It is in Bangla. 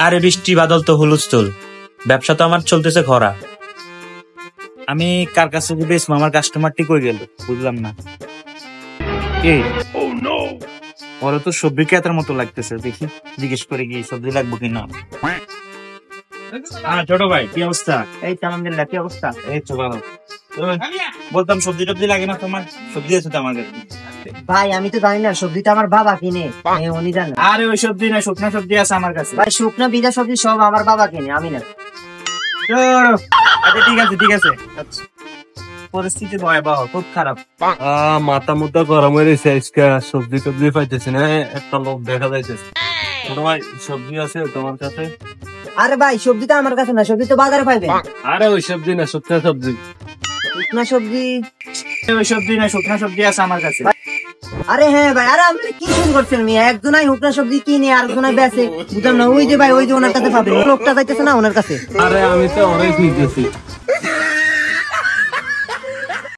আরে বৃষ্টি বাদল তো হুলস্থুল, ব্যবসা তো আমার চলতেছে খরা। আমি কার কাছে বেচবো, আমার কাস্টমারটি কই গেল বুঝলাম না। এই ওরা তো সবজি ক্রেতার মতো লাগতেছে, দেখি জিজ্ঞেস করে কি সবজি লাগবো কিনা। ছোট ভাই কি অবস্থা? এই তো আলহামদুলিল্লাহ, কি অবস্থা? এই তো ভালো। বলতাম সবজি টবজি লাগে না তোমার? সবজি আছে তো আমার কাছে। ভাই আমি তো জানি না, সবজিটা আমার বাবা কিনে, উনি জানে। আরে ওই সবজি না, শুকনা সবজি আছে আমার কাছে। ভাই শুকনো বিজা সবজি সব আমার বাবা কিনে, আমি না। আচ্ছা ঠিক আছে ঠিক আছে। পরিস্থিতি ভয়াবহ, খুব খারাপ। মাথা মুথা গরম হয়ে গেছে আজকে, সবজি টবজি পাইতেছি না, একটা লোক দেখা যাইতেছে। ছোট ভাই সবজি আছে তোমার কাছে? আরে ভাই সবজিটা আমার কাছে না, সবজি তো বাজারে পাইবেন। আরে ওই সবজি না, শুকনা সবজি। শুকনো সবজি? ওই সবজি না, শুকনা সবজি আছে আমার কাছে। আরে হ্যাঁ ভাই, আরে আপনি কি শুরু করছেন মিয়া? একজনাই শুকনো সবজি কিনে আর একজনাই বেচে, বুঝলাম না। ওই যে ভাই, ওই যে ওনার কাছে পাবেন, লোকটা যাইতেছে না ওনার কাছে। আরে আমি তো অনেক নিতেছি।